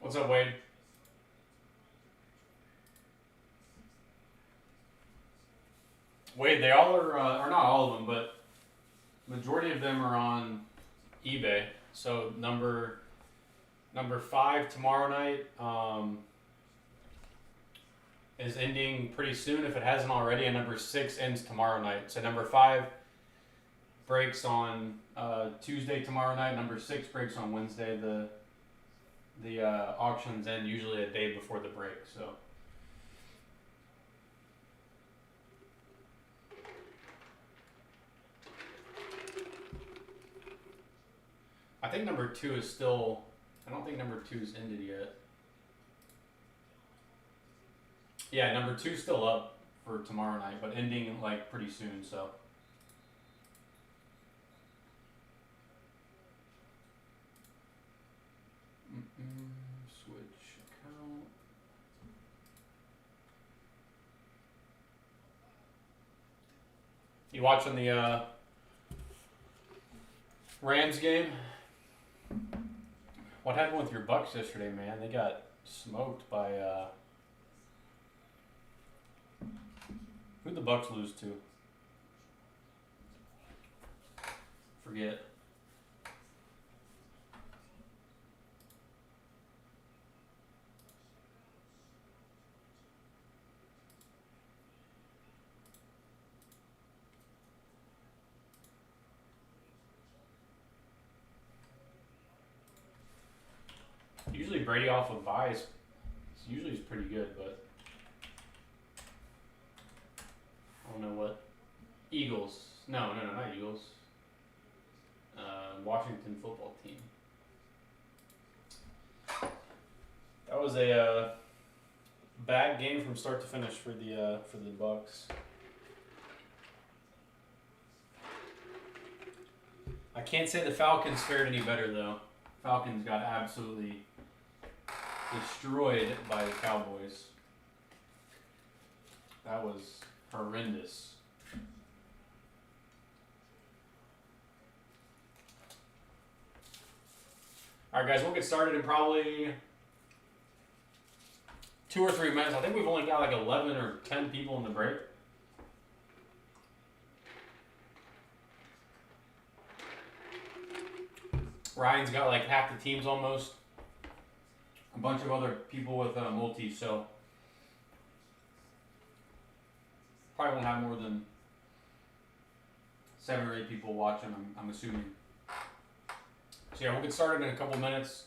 What's up, Wade? Wade, they all are, or not all of them, but majority of them are on eBay. So number 5 tomorrow night is ending pretty soon if it hasn't already, and number 6 ends tomorrow night. So number 5 breaks on Tuesday tomorrow night. Number 6 breaks on Wednesday. The auctions end usually a day before the break. So. I think number 2 is still. I don't think number 2 is ended yet. Yeah, number 2 is still up for tomorrow night, but ending like pretty soon. So. Switch account. You watching the Rams game? What happened with your Bucks yesterday, man? They got smoked by who'd the Bucks lose to? Forget. Usually Brady off of buys. Usually is pretty good, but I don't know what. Eagles. No, not Eagles. Washington football team. That was a bad game from start to finish for the Bucks. I can't say the Falcons fared any better though. Falcons got absolutely destroyed by the Cowboys. That was horrendous. All right, guys, we'll get started in probably 2 or 3 minutes. I think we've only got like 11 or 10 people in the break. Ryan's got like half the teams almost. A bunch of other people with multi, so probably won't have more than 7 or 8 people watching, I'm assuming. So yeah, we'll get started in a couple minutes.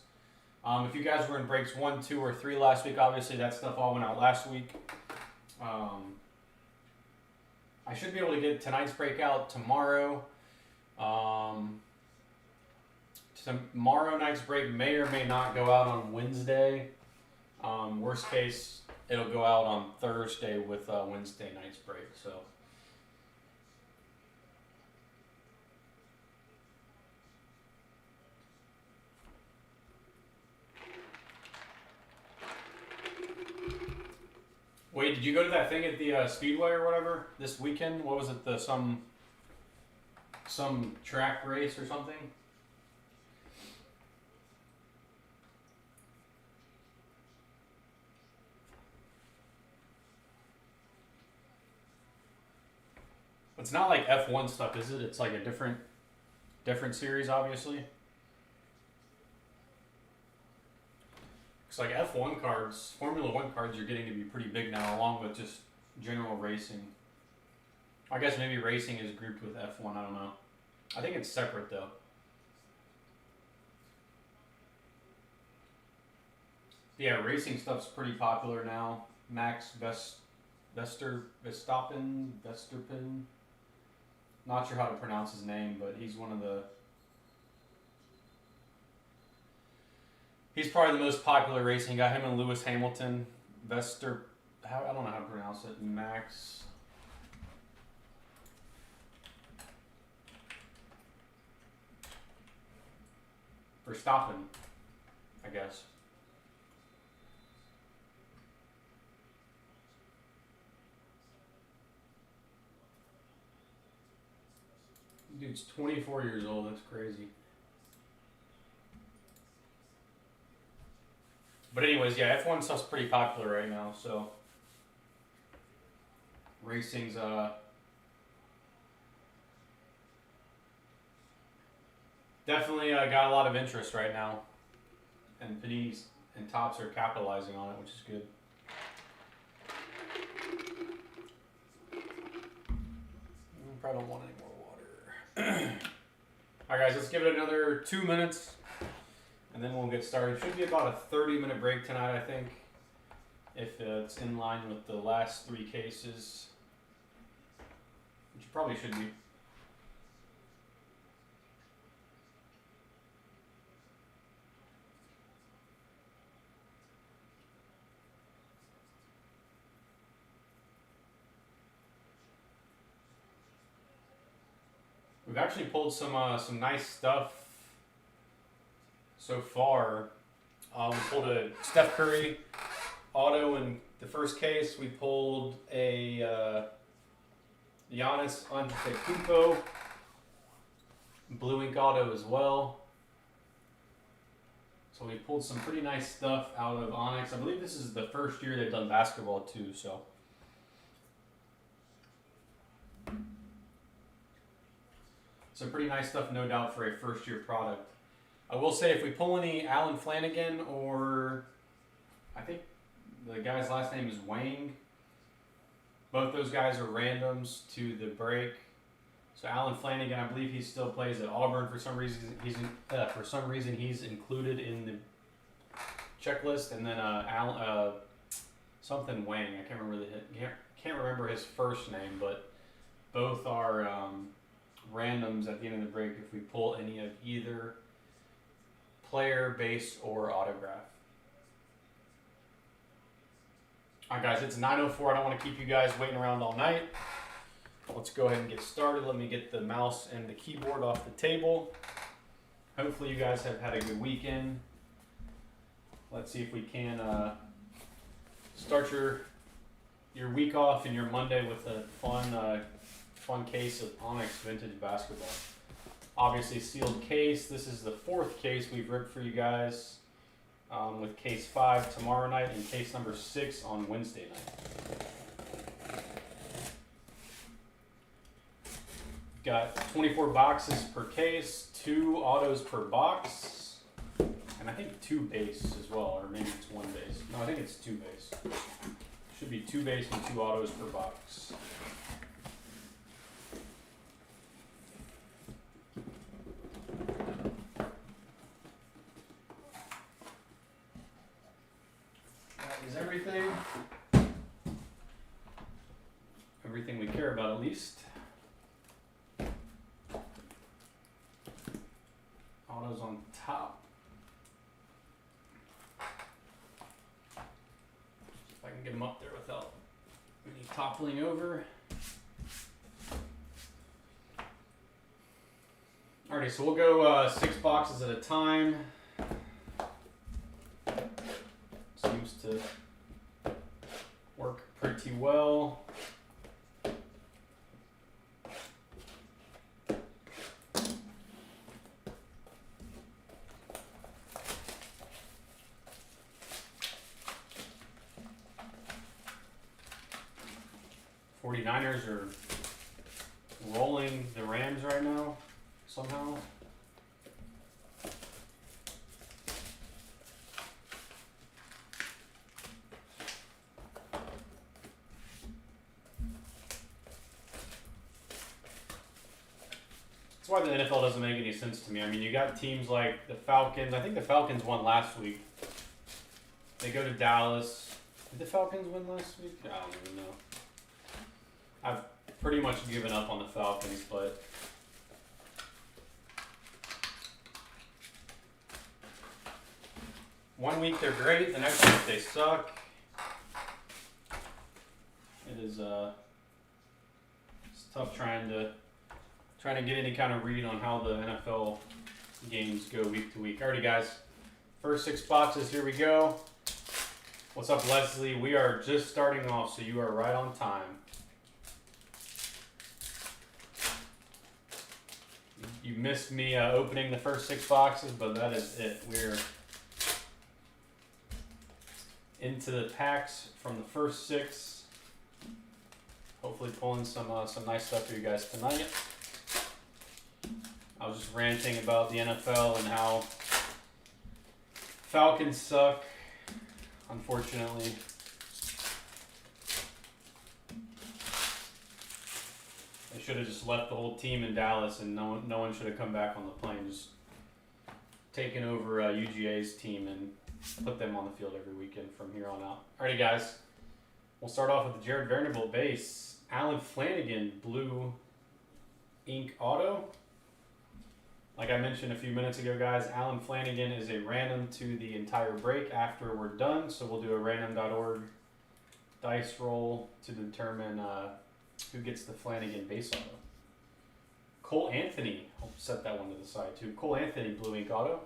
If you guys were in breaks 1, 2, or 3 last week, obviously that stuff all went out last week. I should be able to get tonight's breakout tomorrow. Tomorrow night's break may or may not go out on Wednesday. Worst case, it'll go out on Thursday with Wednesday night's break. So. Wait, did you go to that thing at the Speedway or whatever this weekend? What was it? Some track race or something? It's not like F1 stuff, is it? It's like a different series, obviously. It's like F1 cards, Formula 1 cards are getting to be pretty big now, along with just general racing. I guess maybe racing is grouped with F1, I don't know. I think it's separate though. Yeah, racing stuff's pretty popular now. Max Verstappen. Not sure how to pronounce his name, but he's one of the. He's probably the most popular racing guy. Him and Lewis Hamilton. I don't know how to pronounce it. Max. Verstappen, I guess. Dude's 24 years old. That's crazy. But anyways, yeah, F1 stuff's pretty popular right now, so racing's definitely got a lot of interest right now, and Panini's and Topps are capitalizing on it, which is good. Probably don't want any more water. Alright guys, let's give it another 2 minutes and then we'll get started. Should be about a 30-minute break tonight, I think, if it's in line with the last 3 cases, which probably should be. We've actually pulled some nice stuff so far. We pulled a Steph Curry auto in the first case. We pulled a Giannis Antetokounmpo blue ink auto as well. So we pulled some pretty nice stuff out of Onyx. I believe this is the first year they've done basketball too. So. Some pretty nice stuff, no doubt, for a first-year product. I will say, if we pull any Alan Flanagan, or I think the guy's last name is Wang, both those guys are randoms to the break. So Alan Flanagan, I believe he still plays at Auburn for some reason. He's included in the checklist, and then something Wang. I can't remember his first name, but both are. Randoms at the end of the break if we pull any of either player, base, or autograph. Alright guys, it's 9:04. I don't want to keep you guys waiting around all night. Let's go ahead and get started. Let me get the mouse and the keyboard off the table. Hopefully you guys have had a good weekend. Let's see if we can start your week off and your Monday with a fun case of Onyx Vintage Basketball. Obviously sealed case. This is the 4th case we've ripped for you guys, with case 5 tomorrow night and case number 6 on Wednesday night. Got 24 boxes per case, 2 autos per box, and I think 2 base as well, or maybe it's 1 base. No, I think it's 2 base. Should be 2 base and 2 autos per box. Everything we care about, at least. Autos on top. If I can get them up there without any toppling over. Alrighty, so we'll go 6 boxes at a time. Seems to work pretty well. '49ers are rolling the Rams right now, somehow. That's why the NFL doesn't make any sense to me. I mean, you got teams like the Falcons. I think the Falcons won last week. They go to Dallas. Did the Falcons win last week? I don't even know. I've pretty much given up on the Falcons, but one week they're great, the next week they suck. It is it's tough trying to get any kind of read on how the NFL games go week to week. Alrighty guys, first 6 boxes, here we go. What's up, Leslie? We are just starting off, so you are right on time. You missed me opening the first 6 boxes, but that is it. into the packs from the first 6. Hopefully pulling some nice stuff for you guys tonight. I was just ranting about the NFL and how Falcons suck, unfortunately. They should have just left the whole team in Dallas, and no one should have come back on the plane. Just taken over UGA's team and put them on the field every weekend from here on out. Alrighty, guys. We'll start off with the Jared Vanderbilt base. Alan Flanagan, blue ink auto. Like I mentioned a few minutes ago, guys, Alan Flanagan is a random to the entire break after we're done. So we'll do a random.org dice roll to determine who gets the Flanagan base auto. Cole Anthony, I'll set that one to the side too. Cole Anthony, blue ink auto.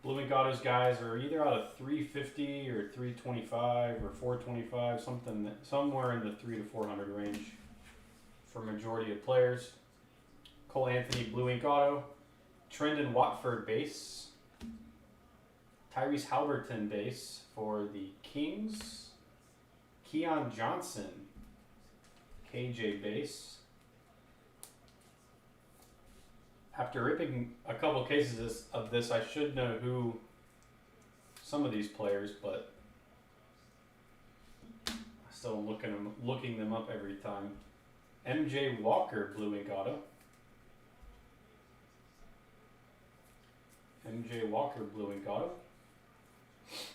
Blue ink autos, guys, are either out of 350 or 325 or 425, somewhere in the 300 to 400 range for majority of players. Cole Anthony, blue ink auto. Trendon Watford base. Tyrese Halliburton base for the Kings. Keon Johnson, KJ base. After ripping a couple cases of this, I should know who some of these players, but I still am looking them up every time. MJ Walker, blue ink auto. MJ Walker, blue ink auto.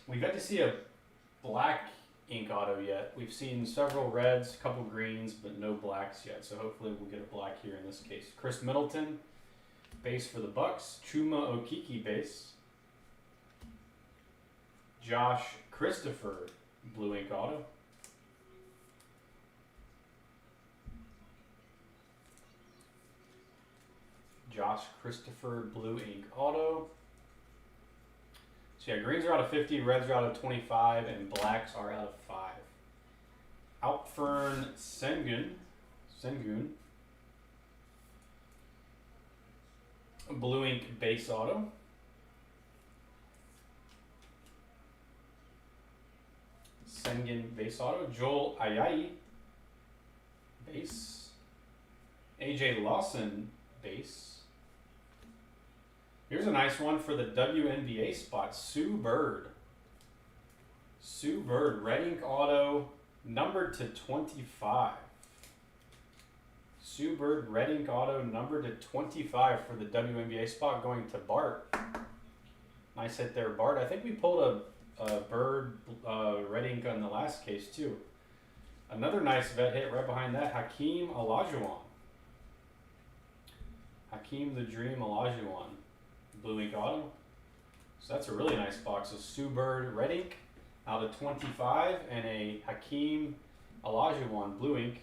We've yet to see a black ink auto yet. We've seen several reds, a couple greens, but no blacks yet. So hopefully we'll get a black here in this case. Chris Middleton, base for the Bucks. Chuma Okeke base. Josh Christopher, blue ink auto. Josh Christopher, blue ink auto. So yeah, greens are out of 50, reds are out of 25, and blacks are out of 5. Outfern Sengun, blue ink base auto. Sengun base auto. Joel Ayayi base. AJ Lawson base. Here's a nice one for the WNBA spot. Sue Bird. Sue Bird, red ink auto, numbered to 25. Sue Bird, red ink auto, numbered to 25 for the WNBA spot, going to Bart. Nice hit there, Bart. I think we pulled a Bird red ink on the last case, too. Another nice vet hit right behind that, Hakeem Olajuwon. Hakeem the Dream Olajuwon, blue ink auto. So that's a really nice box. A Sue Bird red ink out of 25 and a Hakeem Olajuwon blue ink.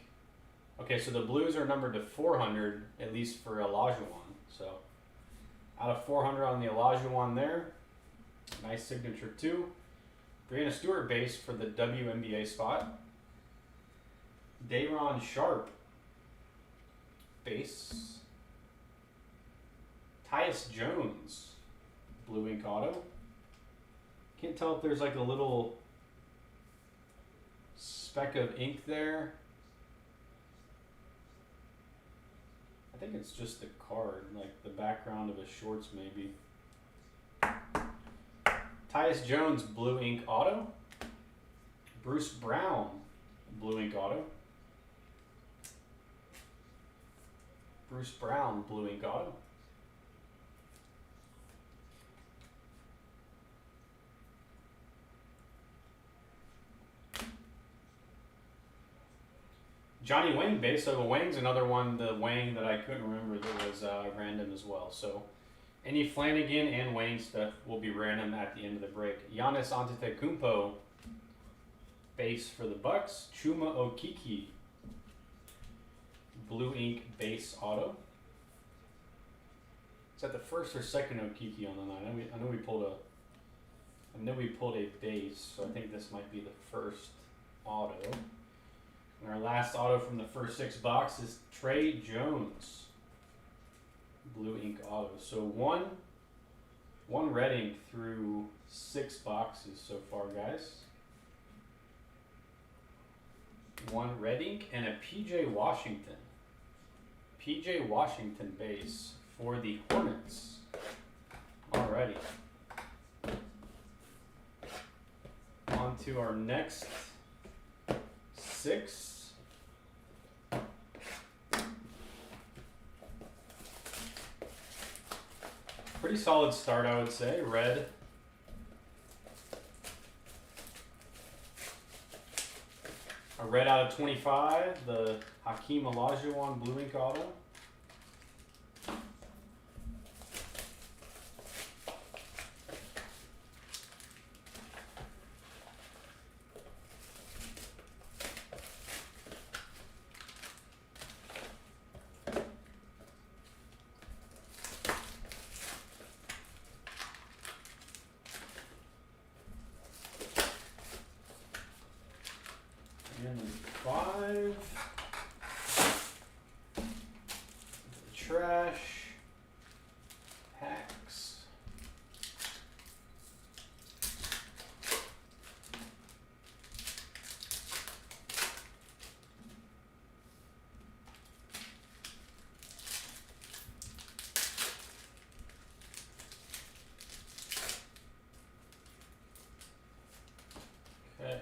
Okay, so the blues are numbered to 400, at least for Olajuwon. So out of 400 on the Olajuwon there. Nice signature too. Brianna Stewart base for the WNBA spot. Day'Ron Sharp base. Tyus Jones, blue ink auto. Can't tell if there's like a little speck of ink there. I think it's just the card, like the background of his shorts maybe. Tyus Jones, blue ink auto. Bruce Brown, blue ink auto. Bruce Brown, blue ink auto. Johnny Wang base, so the Wang's another one, the Wang that I couldn't remember that was random as well. So any Flanagan and Wang stuff will be random at the end of the break. Giannis Antetokounmpo base for the Bucks. Chuma Okeke, blue ink base auto. Is that the first or second Okeke on the line? I know we pulled a base, so I think this might be the first auto. And our last auto from the first 6 boxes is Trey Jones, blue ink auto. So one red ink through 6 boxes so far, guys. One red ink and a PJ Washington. PJ Washington base for the Hornets. Alrighty. On to our next 6. Pretty solid start, I would say. Red. A red out of 25, the Hakeem Olajuwon blue ink auto. And 5. Trash. Packs. Okay.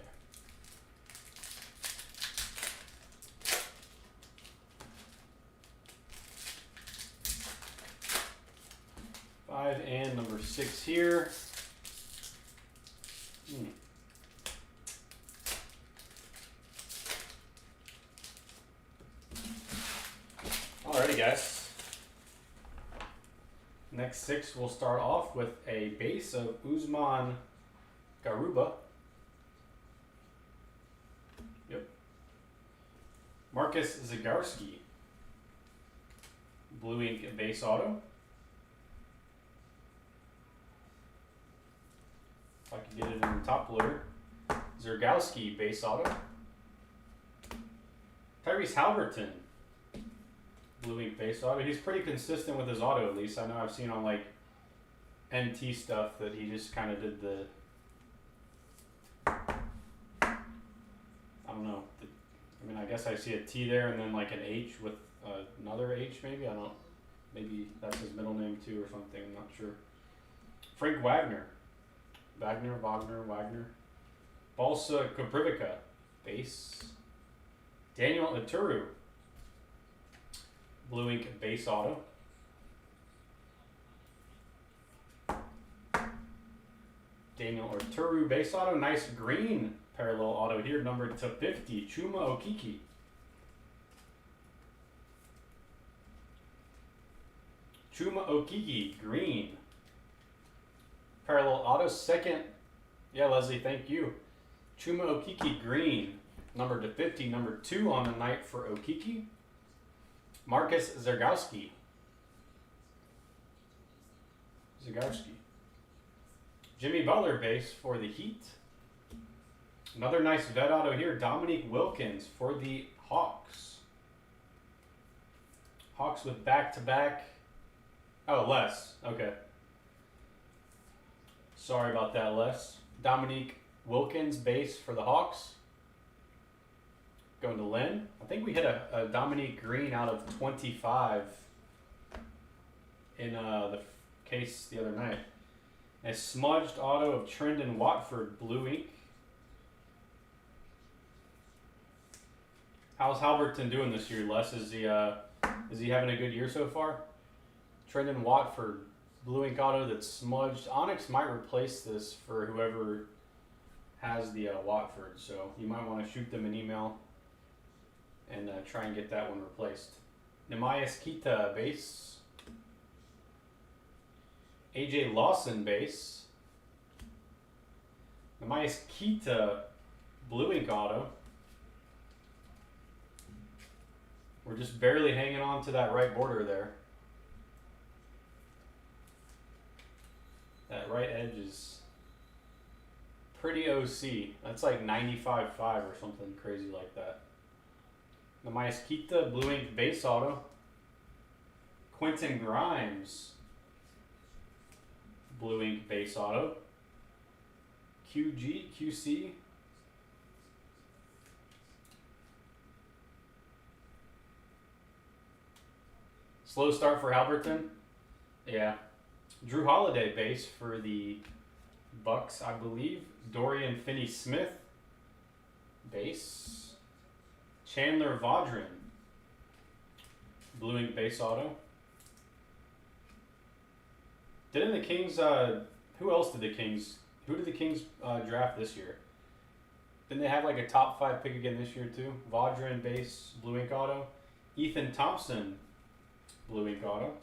And number 6 here. Alrighty, guys. Next 6, we'll start off with a base of Usman Garuba. Yep. Marcus Zagorski. Blue ink base auto. If I can get it in the top loader. Zergowski base auto. Tyrese Halliburton blue ink base auto. He's pretty consistent with his auto, at least. I know I've seen on like NT stuff that he just kind of did the, I don't know. I mean, I guess I see a T there and then like an H with another H maybe. I don't. Maybe that's his middle name too or something. I'm not sure. Frank Wagner. Wagner. Balsa Koprivica, base. Daniel Aturu, blue ink base auto. Daniel Aturu base auto. Nice green parallel auto here, numbered to 50. Chuma Okeke. Chuma Okeke, green. Parallel auto, second. Yeah, Leslie, thank you. Chuma Okeke, green. Numbered to 50. Number 2 on the night for Okeke. Marcus Zergowski. Jimmy Butler base for the Heat. Another nice vet auto here. Dominique Wilkins for the Hawks. Hawks with back-to-back. Oh, Les. Okay. Sorry about that, Les. Dominique Wilkins base for the Hawks. Going to Lynn. I think we hit a Dominique Green out of 25 in the case the other night. A smudged auto of Trendon Watford blue ink. How's Halliburton doing this year, Les? Is he having a good year so far? Trendon Watford blue ink auto that's smudged. Onyx might replace this for whoever has the Watford, so you might want to shoot them an email and try and get that one replaced. Nehemias Kita base. AJ Lawson base. Nehemias Kita blue ink auto. We're just barely hanging on to that right border there. That right edge is pretty OC. That's like 95.5 or something crazy like that. Nehemias Kita blue ink base auto. Quentin Grimes blue ink base auto. QC. Slow start for Halberton. Yeah. Drew Holiday base for the Bucks, I believe. Dorian Finney-Smith base. Chandler Vaudrin, blue ink base auto. Didn't the Kings, who else did the Kings draft this year? Didn't they have like a top 5 pick again this year too? Vaudrin base, blue ink auto. Ethan Thompson, blue ink auto.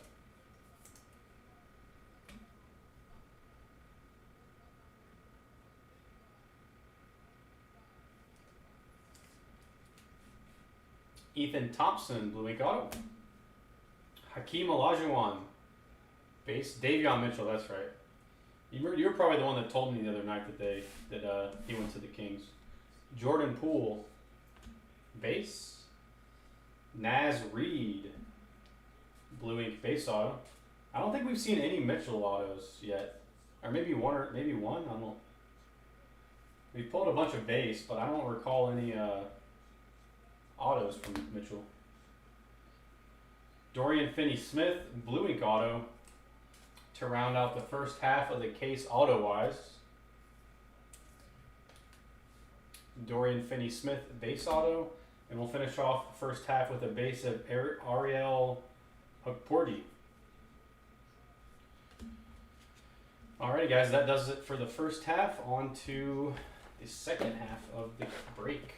Ethan Thompson, blue ink auto. Hakeem Olajuwon, base. Davion Mitchell, that's right. You were probably the one that told me the other night that he went to the Kings. Jordan Poole, base. Naz Reid, blue ink base auto. I don't think we've seen any Mitchell autos yet, or maybe one. I don't. We pulled a bunch of base, but I don't recall any autos from Mitchell. Dorian Finney-Smith, blue ink auto, to round out the first half of the case auto-wise. Dorian Finney-Smith, base auto, and we'll finish off the first half with a base of Ariel Hukporti. Alrighty guys, that does it for the first half. On to the second half of the break.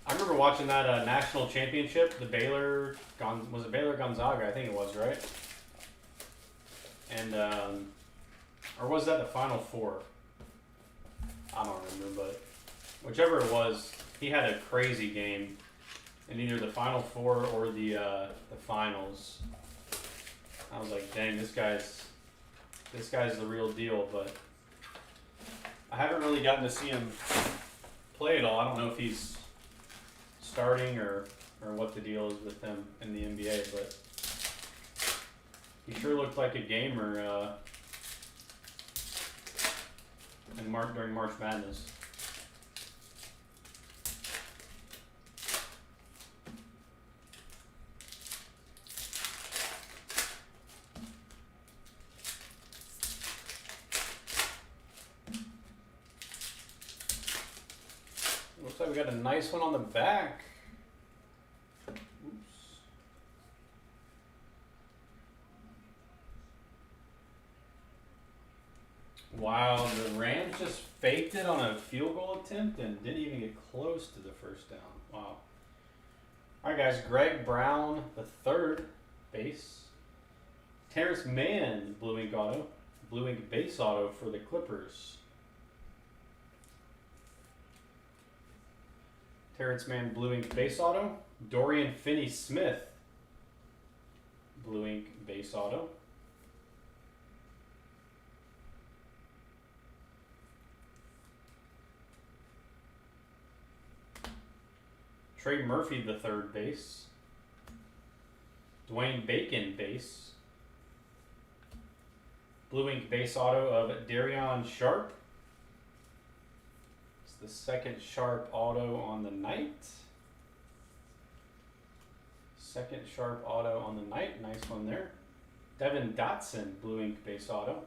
I remember watching that national championship, the Baylor, was it Baylor Gonzaga? I think it was, right? And, or was that the Final Four? I don't remember, but whichever it was, he had a crazy game in either the Final Four or the finals. I was like, dang, this guy's the real deal, but I haven't really gotten to see him play at all. I don't know if he's starting or what the deal is with him in the NBA, but he sure looked like a gamer during March Madness. Looks like we got a nice one on the back. Oops. Wow, the Rams just faked it on a field goal attempt and didn't even get close to the first down. Wow. Alright guys, Greg Brown, the third base. Terrence Mann, blue ink auto. Blue ink base auto for the Clippers. Terrence Mann, blue ink base auto. Dorian Finney-Smith, blue ink base auto. Trey Murphy, the third base. Dwayne Bacon, base. Blue ink base auto of Darion Sharp. It's the second Sharp auto on the night. Second Sharp auto on the night. Nice one there. Devin Dotson, blue ink base auto.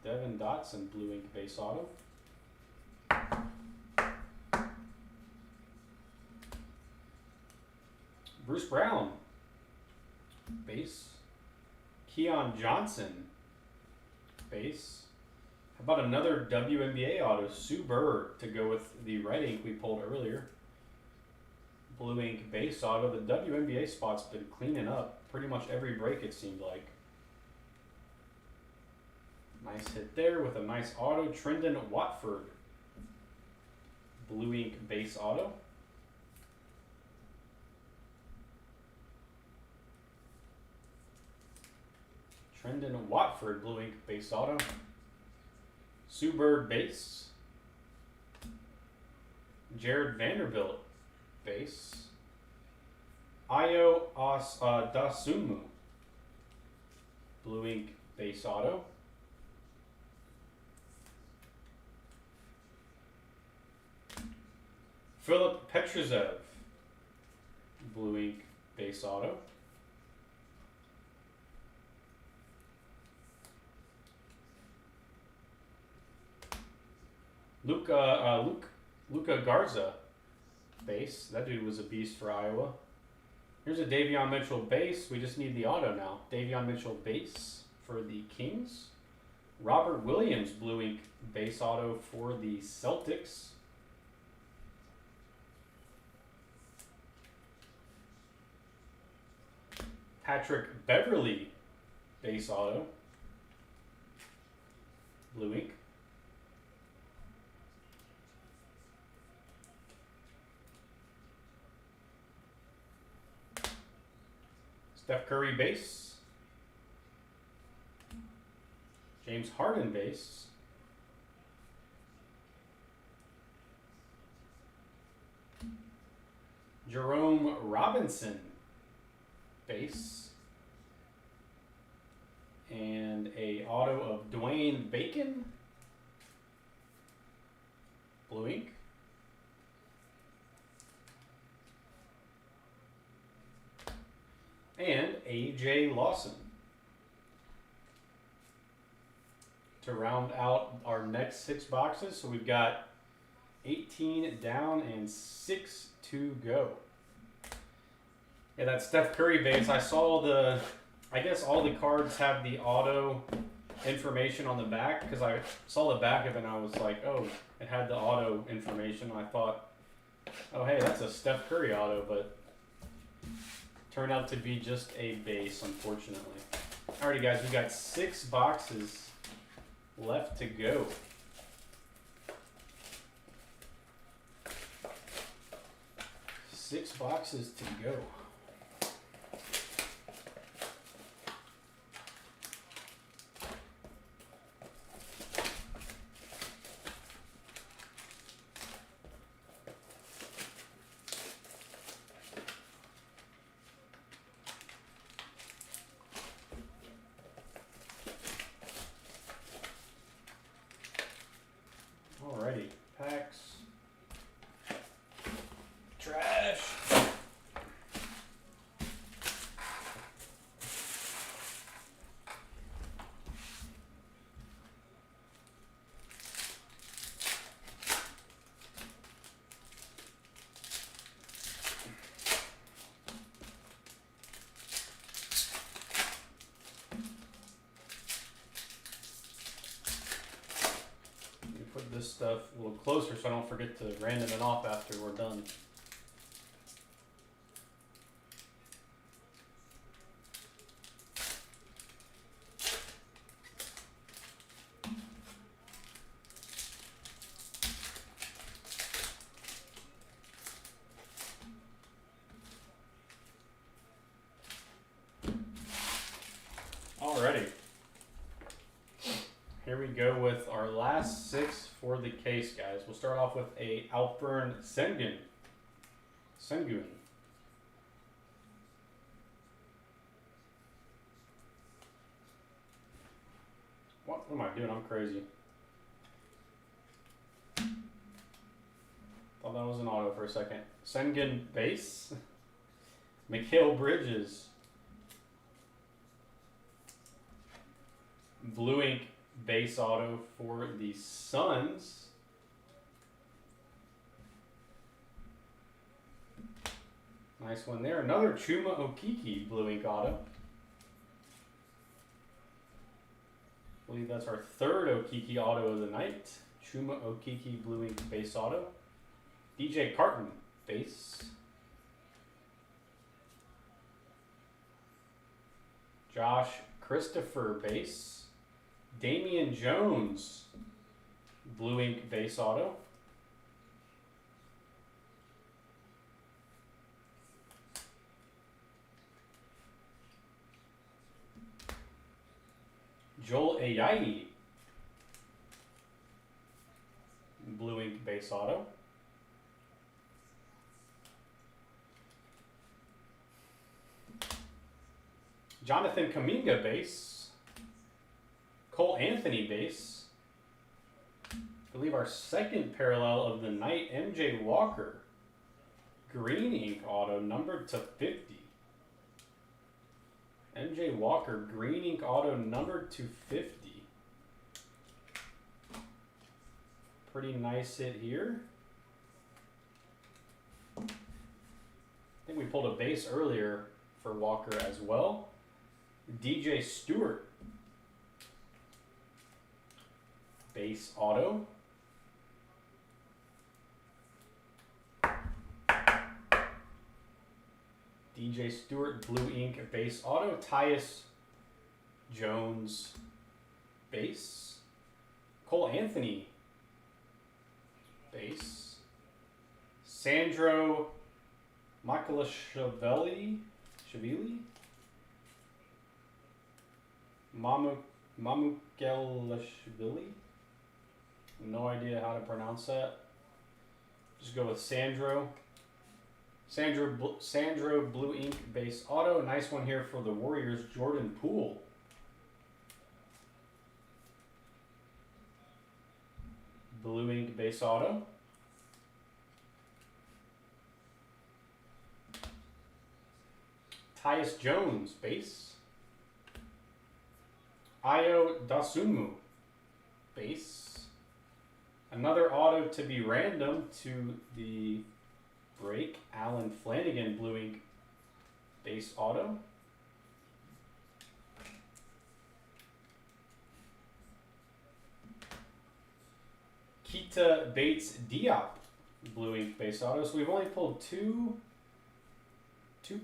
Devin Dotson, blue ink base auto. Bruce Brown, base. Keon Johnson, base. How about another WNBA auto, Sue Bird, to go with the red ink we pulled earlier. Blue ink base auto. The WNBA spot's been cleaning up pretty much every break, it seemed like. Nice hit there with a nice auto. Trendon Watford, blue ink base auto. Trendon Watford, blue ink base auto. Sue Bird base. Jared Vanderbilt base. Ayo Dasumu, blue ink base auto. Philip Petrzev, blue ink base auto. Luca Garza base. That dude was a beast for Iowa. Here's a Davion Mitchell base. We just need the auto now. Davion Mitchell base for the Kings. Robert Williams, blue ink base auto for the Celtics. Patrick Beverly, base auto, blue ink. Steph Curry base. James Harden base. Jerome Robinson base. And a auto of Dwayne Bacon, blue ink. And AJ Lawson to round out our next 6 boxes. So we've got 18 down and 6 to go. Yeah, that Steph Curry base, I guess all the cards have the auto information on the back, because I saw the back of it and I was like, oh, it had the auto information. And I thought, oh, hey, that's a Steph Curry auto, but turned out to be just a base, unfortunately. Alrighty, guys, we got 6 boxes left to go. Six boxes to go. Alrighty, packs. Trash. Put this stuff a little closer so I don't forget to random it off after we're done. Alrighty. Here we go with our last 6 for the case, guys. We'll start off with a Alpern Sengun. What am I doing? I'm crazy. Thought that was an auto for a second. Sengun base. Mikal Bridges. Blue ink base auto for the Suns. Nice one there. Another Chuma Okeke blue ink auto. I believe that's our 3rd Okeke auto of the night. Chuma Okeke blue ink base auto. DJ Carton base. Josh Christopher base. Damian Jones, blue ink base auto. Joel Ayayi. Blue ink base auto. Jonathan Kuminga base. Cole Anthony base. I believe our second parallel of the night, MJ Walker. Green ink auto numbered to 50. MJ Walker, green ink auto numbered to 50. Pretty nice hit here. I think we pulled a base earlier for Walker as well. DJ Stewart. Base auto. DJ Stewart, blue ink base auto. Tyus Jones base. Cole Anthony base. Sandro Makalashvili. Mamukelashvili. No idea how to pronounce that. Just go with Sandro. Sandro blue ink base auto. Nice one here for the Warriors. Jordan Poole. Blue ink base auto. Tyus Jones base. Ayo Dosunmu base. Another auto to be random to the break. Alan Flanagan blue ink base auto. Keita Bates Diop blue ink base auto. So we've only pulled two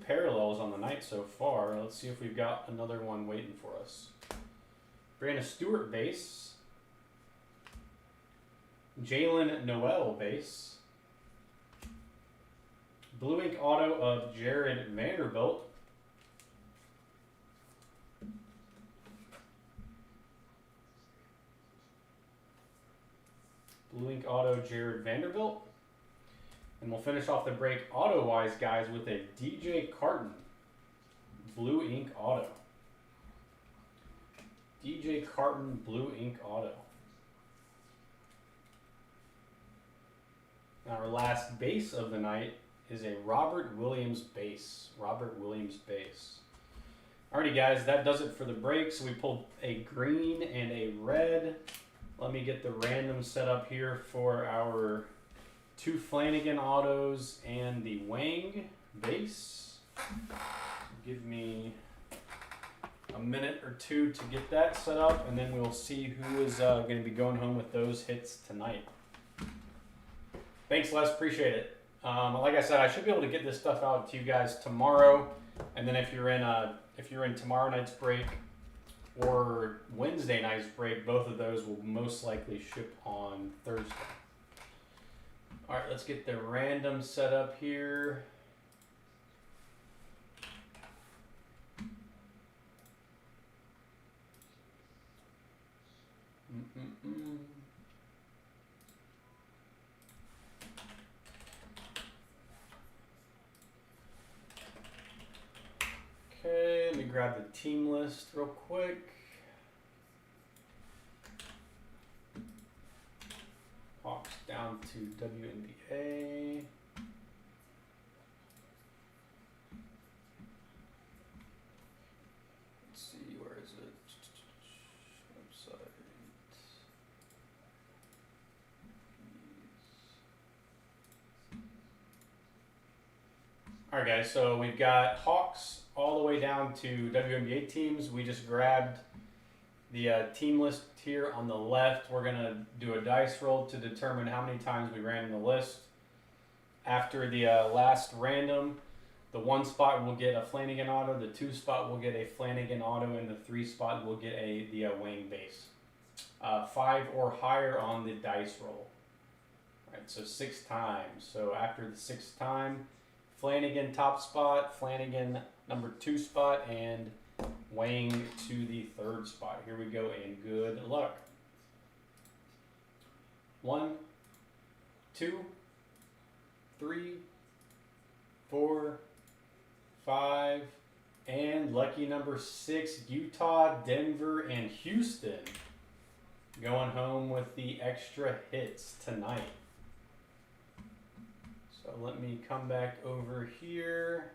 parallels on the night so far. Let's see if we've got another one waiting for us. Brandon Stewart base. Jalen Noel base. Blue ink auto of Jared Vanderbilt. Blue ink auto Jared Vanderbilt. And we'll finish off the break auto-wise, guys, with a DJ Carton blue ink auto. DJ Carton blue ink auto. And our last base of the night is a Robert Williams base. Robert Williams base. Alrighty, guys, that does it for the break. So we pulled a green and a red. Let me get the random set up here for our two Flanagan autos and the Wang base. Give me a minute or two to get that set up, and then we'll see who is going to be going home with those hits tonight. Thanks, Les. Appreciate it. Like I said, I should be able to get this stuff out to you guys tomorrow, and then if you're in tomorrow night's break or Wednesday night's break, both of those will most likely ship on Thursday. All right, let's get the random set up here. Okay, let me grab the team list real quick. Hawks down to WNBA. Let's see, where is it? Website. All right, guys, so we've got Hawks all the way down to WNBA teams. We just grabbed the team list here on the left. We're going to do a dice roll to determine how many times we ran in the list. After the last random, the 1 spot will get a Flanagan auto, the 2 spot will get a Flanagan auto, and the 3 spot will get the Wayne base. 5 or higher on the dice roll. All right, so 6 times. So after the 6th time, Flanagan top spot, Flanagan number 2 spot, and weighing to the third spot. Here we go, and good luck. 1, 2, 3, 4, 5, and lucky number 6, Utah, Denver, and Houston. Going home with the extra hits tonight. So let me come back over here.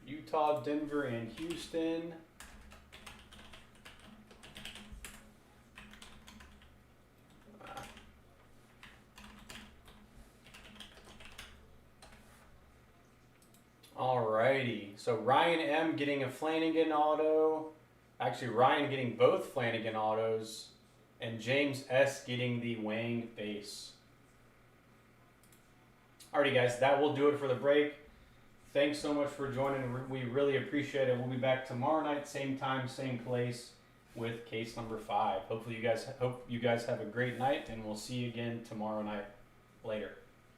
Utah, Denver, and Houston. Alrighty, so Ryan M getting a Flanagan auto. Actually, Ryan getting both Flanagan autos. And James S getting the Wang base. Alrighty guys, that will do it for the break. Thanks so much for joining. We really appreciate it. We'll be back tomorrow night, same time, same place, with case number 5. Hope you guys have a great night, and we'll see you again tomorrow night. Later.